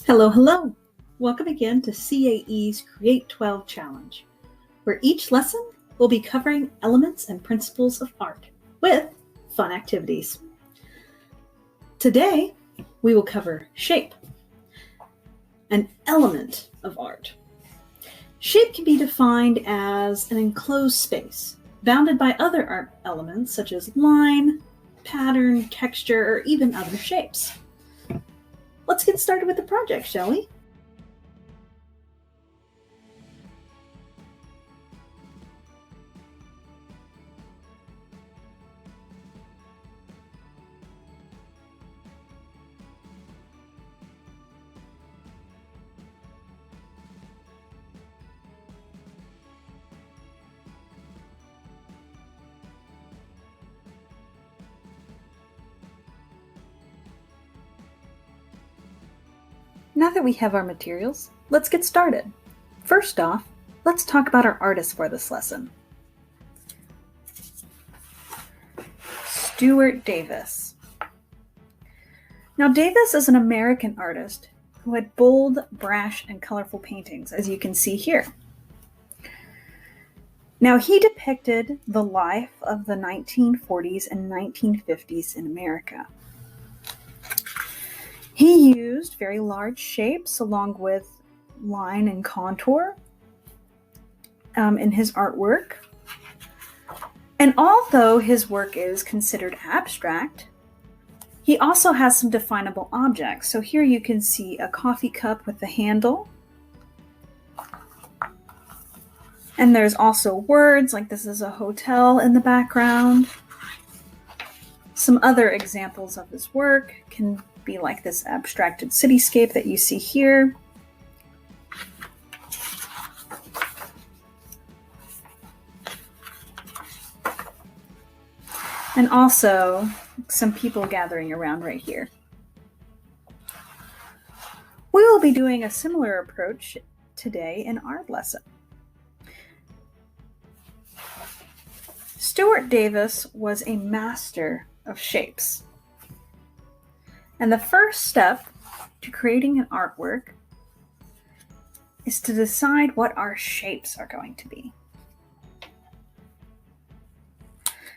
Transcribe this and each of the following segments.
Hello, hello. Welcome again to CAE's CREATE12 Challenge, where each lesson will be covering elements and principles of art with fun activities. Today, we will cover shape, an element of art. Shape can be defined as an enclosed space, bounded by other art elements such as line, pattern, texture, or even other shapes. Let's get started with the project, shall we? Now that we have our materials, let's get started. First off, let's talk about our artist for this lesson. Stuart Davis. Now, Davis is an American artist who had bold, brash, and colorful paintings, as you can see here. Now, he depicted the life of the 1940s and 1950s in America. He used very large shapes along with line and contour in his artwork. And although his work is considered abstract, he also has some definable objects. So here you can see a coffee cup with a handle. And there's also words like this is a hotel in the background. Some other examples of his work can be like this abstracted cityscape that you see here. And also some people gathering around right here. We will be doing a similar approach today in our lesson. Stuart Davis was a master of shapes. And the first step to creating an artwork is to decide what our shapes are going to be.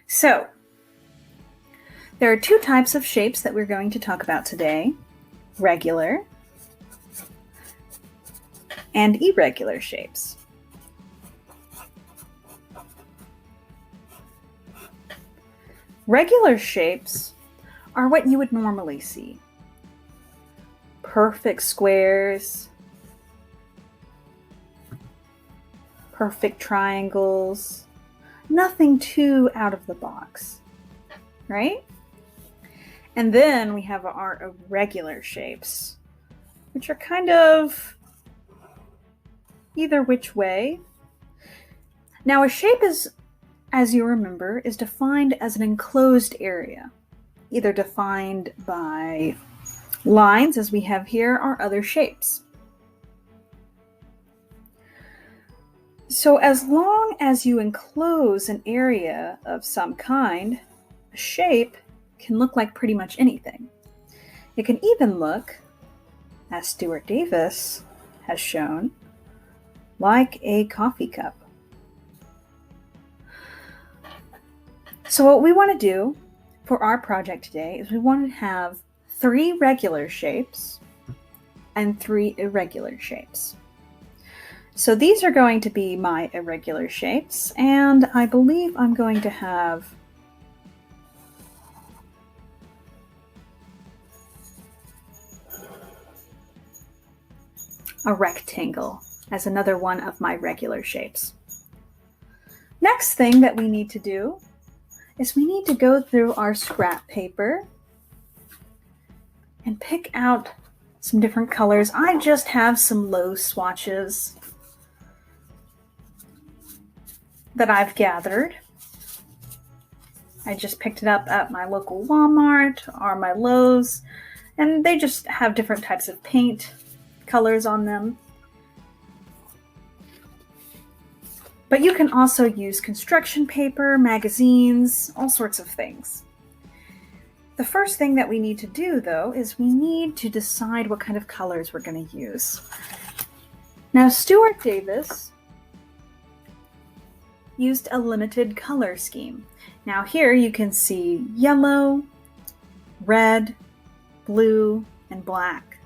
So, there are two types of shapes that we're going to talk about today: regular and irregular shapes. Regular shapes are what you would normally see. Perfect squares, perfect triangles, nothing too out of the box, right? And then we have our irregular shapes, which are kind of either which way. Now, a shape is, as you remember, is defined as an enclosed area, either defined by lines, as we have here, or other shapes. So as long as you enclose an area of some kind, a shape can look like pretty much anything. It can even look, as Stuart Davis has shown, like a coffee cup. So what we want to do for our project today is we want to have 3 regular shapes and 3 irregular shapes. So these are going to be my irregular shapes, and I believe I'm going to have a rectangle as another one of my regular shapes. Next thing that we need to do is we need to go through our scrap paper and pick out some different colors. I just have some low swatches that I've gathered. I just picked it up at my local Walmart or my Lowe's, and they just have different types of paint colors on them. But you can also use construction paper, magazines, all sorts of things. The first thing that we need to do, though, is we need to decide what kind of colors we're going to use. Now, Stuart Davis used a limited color scheme. Now here you can see yellow, red, blue, and black.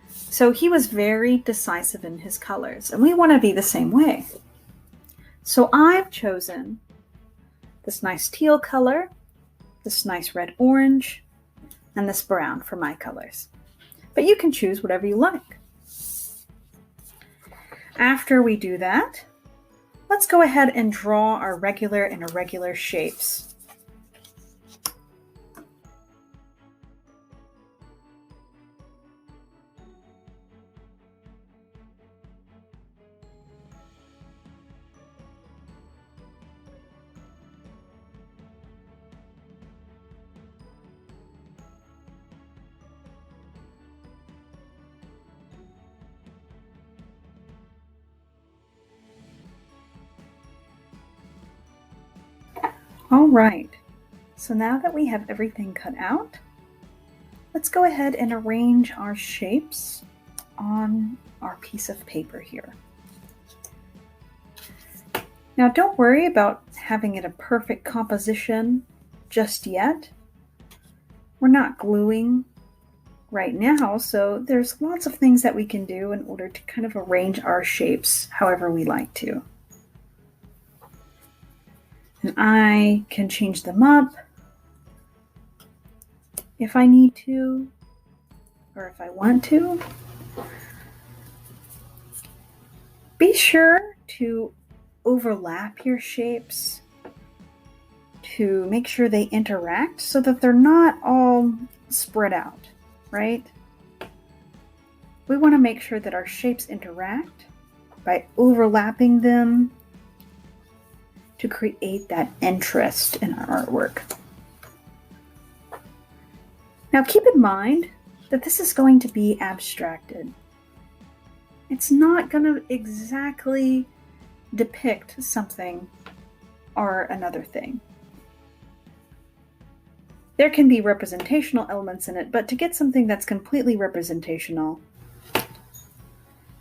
So he was very decisive in his colors, and we want to be the same way. So I've chosen this nice teal color, this nice red orange, and this brown for my colors. But you can choose whatever you like. After we do that, let's go ahead and draw our regular and irregular shapes. All right, so now that we have everything cut out, let's go ahead and arrange our shapes on our piece of paper here. Now don't worry about having it a perfect composition just yet. We're not gluing right now, so there's lots of things that we can do in order to kind of arrange our shapes however we like to. And I can change them up if I need to, or if I want to. Be sure to overlap your shapes to make sure they interact so that they're not all spread out, right? We want to make sure that our shapes interact by overlapping them to create that interest in our artwork. Now keep in mind that this is going to be abstracted. It's not going to exactly depict something or another thing. There can be representational elements in it, but to get something that's completely representational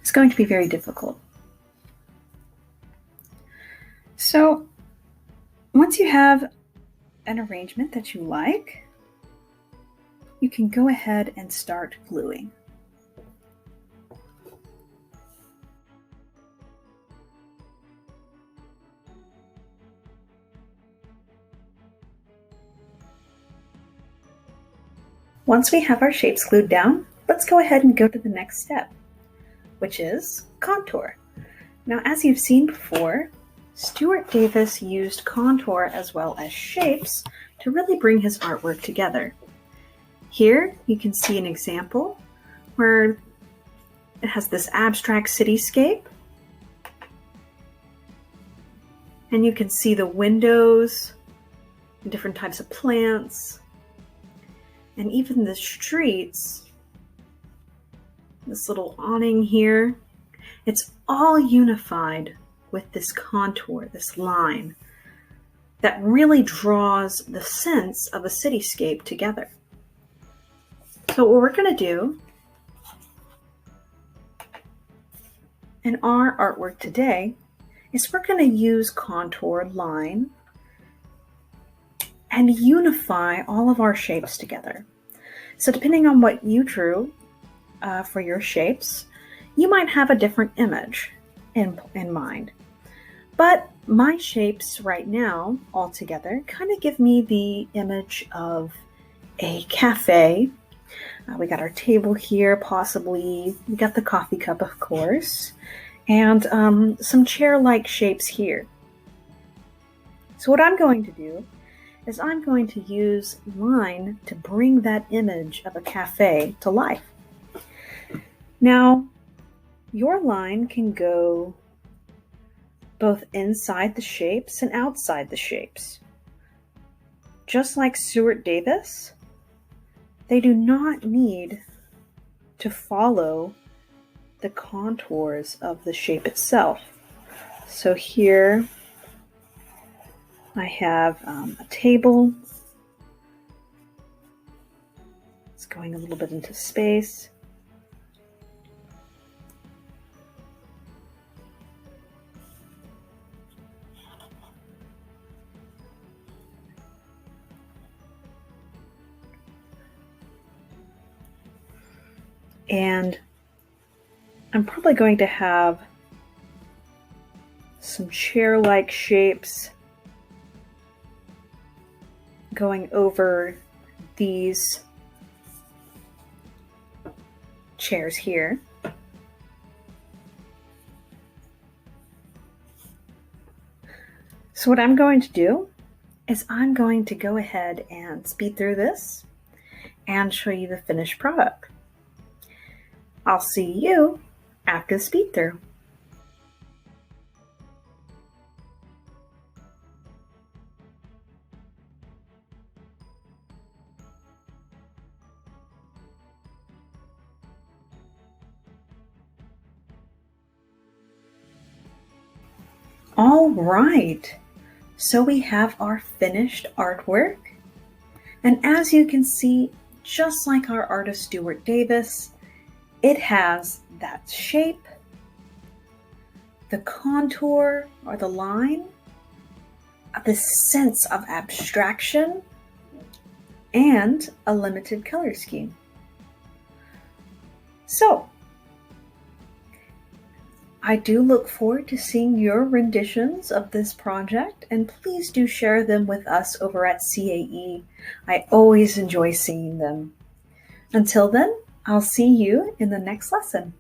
is going to be very difficult. So once you have an arrangement that you like, you can go ahead and start gluing. Once we have our shapes glued down, let's go ahead and go to the next step, which is contour. Now, as you've seen before, Stuart Davis used contour as well as shapes to really bring his artwork together. Here you can see an example where it has this abstract cityscape, and you can see the windows and different types of plants, and even the streets, this little awning here. It's all unified with this contour, this line, that really draws the sense of a cityscape together. So what we're going to do in our artwork today is we're going to use contour, line, and unify all of our shapes together. So depending on what you drew for your shapes, you might have a different image in mind. But my shapes right now, all together, kind of give me the image of a cafe. We got our table here, possibly. We got the coffee cup, of course, and some chair-like shapes here. So what I'm going to do is I'm going to use line to bring that image of a cafe to life. Now, your line can go both inside the shapes and outside the shapes. Just like Stuart Davis, they do not need to follow the contours of the shape itself. So here I have a table, It's going a little bit into space. And I'm probably going to have some chair-like shapes going over these chairs here. So what I'm going to do is I'm going to go ahead and speed through this and show you the finished product. I'll see you after the speed through. All right, so we have our finished artwork. And as you can see, just like our artist Stuart Davis, it has that shape, the contour or the line, this sense of abstraction, and a limited color scheme. So, I do look forward to seeing your renditions of this project, and please do share them with us over at CAE. I always enjoy seeing them. Until then, I'll see you in the next lesson.